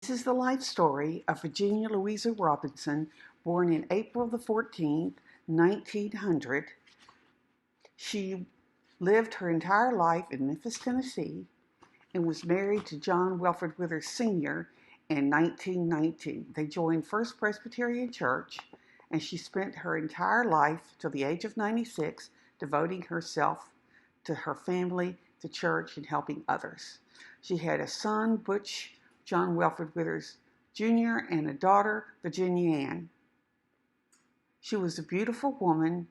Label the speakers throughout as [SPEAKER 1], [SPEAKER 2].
[SPEAKER 1] This is the life story of Virginia Louisa Robinson, born in April the 14th, 1900. She lived her entire life in Memphis, Tennessee, and was married to John Welford Withers Sr. in 1919. They joined First Presbyterian Church, and she spent her entire life till the age of 96 devoting herself to her family, the church, and helping others. She had a son, Butch John Welford Withers Jr., and a daughter, Virginia-Ann. She was a beautiful woman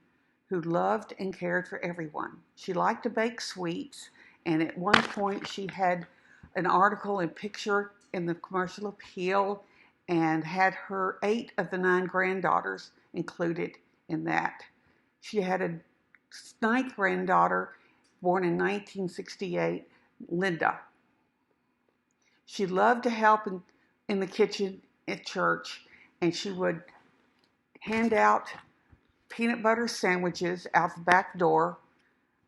[SPEAKER 1] who loved and cared for everyone. She liked to bake sweets, and at one point she had an article and picture in the Commercial Appeal and had her 8 of the 9 granddaughters included in that. She had a ninth granddaughter born in 1968, Linda. She loved to help in the kitchen at church, and she would hand out peanut butter sandwiches out the back door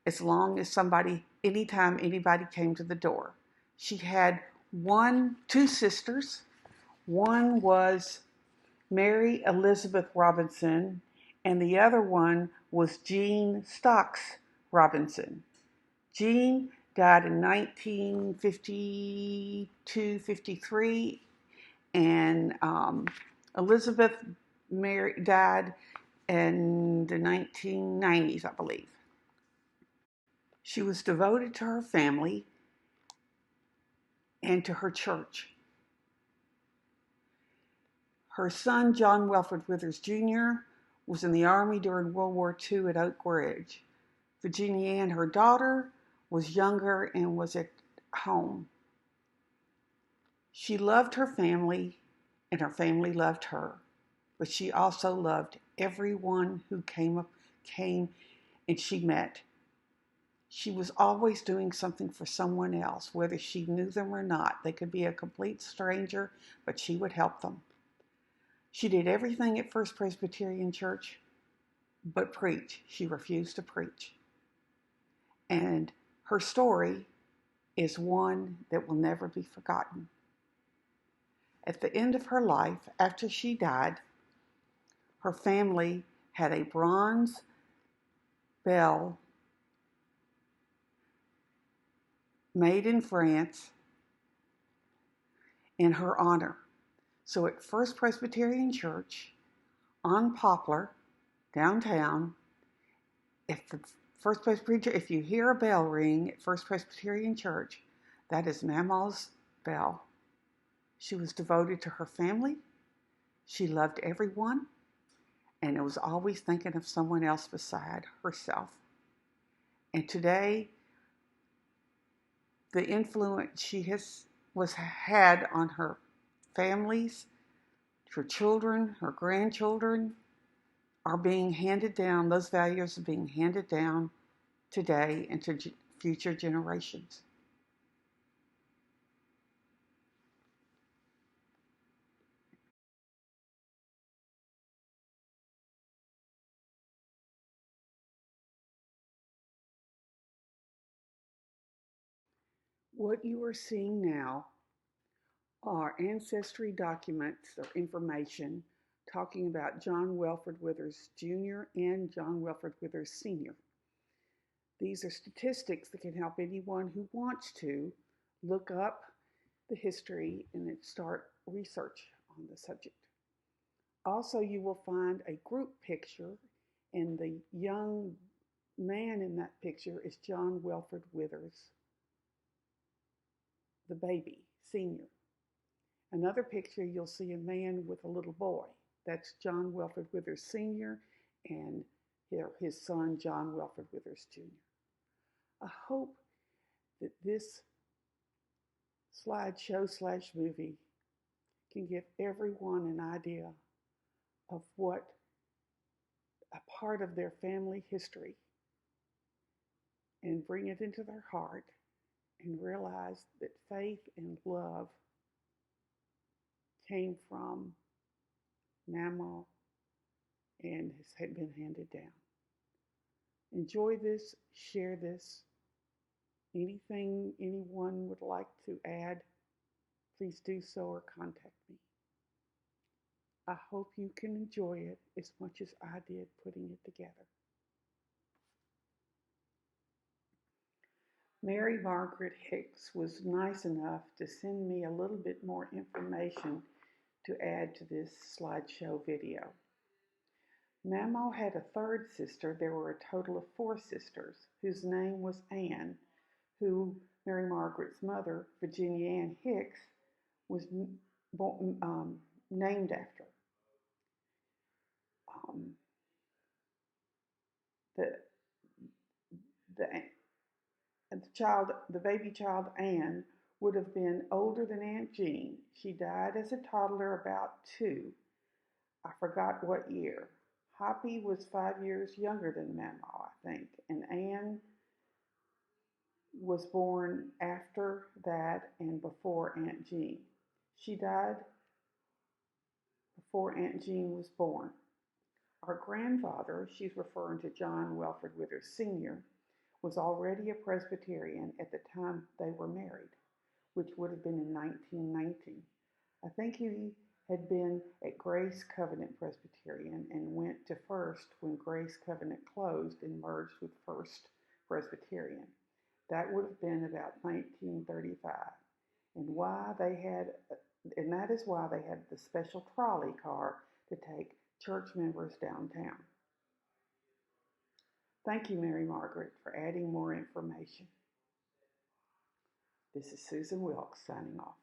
[SPEAKER 1] as long as anytime anybody came to the door. She had two sisters. One was Mary Elizabeth Robinson, and the other one was Jean Stocks Robinson. Jean died in 1952-53, and Elizabeth died in the 1990s, I believe. She was devoted to her family and to her church. Her son, John Welford Withers Jr., was in the Army during World War II at Oak Ridge. Virginia-Ann, her daughter, was younger and was at home. She loved her family, and her family loved her, but she also loved everyone who came and she met. She was always doing something for someone else, whether she knew them or not. They could be a complete stranger, but she would help them. She did everything at First Presbyterian Church but preach. She refused to preach. And her story is one that will never be forgotten. At the end of her life, after she died, her family had a bronze bell made in France in her honor. So at First Presbyterian Church on Poplar, downtown, if you hear a bell ring at First Presbyterian Church, that is Mamaw's bell. She was devoted to her family. She loved everyone, and was always thinking of someone else beside herself. And today, the influence she had on her families, her children, her grandchildren, are being handed down. Those values are being handed down today and to future generations. What you are seeing now are ancestry documents or information talking about John Welford Withers Jr. and John Welford Withers Sr. These are statistics that can help anyone who wants to look up the history and start research on the subject. Also, you will find a group picture, and the young man in that picture is John Welford Withers, the baby, senior. Another picture, you'll see a man with a little boy. That's John Welford Withers Sr. and his son, John Welford Withers Jr. I hope that this slideshow/movie can give everyone an idea of what a part of their family history and bring it into their heart and realize that faith and love came from Mamaw and has been handed down. Enjoy this, share this. Anything anyone would like to add, please do so or contact me. I hope you can enjoy it as much as I did putting it together. Mary Margaret Hicks was nice enough to send me a little bit more information to add to this slideshow video. Mamaw had a third sister. There were a total of 4 sisters, whose name was Anne, who Mary Margaret's mother, Virginia Ann Hicks, was named after. The, the the baby child Anne would have been older than Aunt Jean. She died as a toddler about 2. I forgot what year. Hoppy was 5 years younger than Mamaw, I think, and Anne was born after that and before Aunt Jean. She died before Aunt Jean was born. Our grandfather, she's referring to John Welford Withers Sr., was already a Presbyterian at the time they were married, which would have been in 1919. I think he had been at Grace Covenant Presbyterian and went to First when Grace Covenant closed and merged with First Presbyterian. That would have been about 1935, and that is why they had the special trolley car to take church members downtown. Thank you, Mary Margaret, for adding more information. This is Susan Wilkes signing off.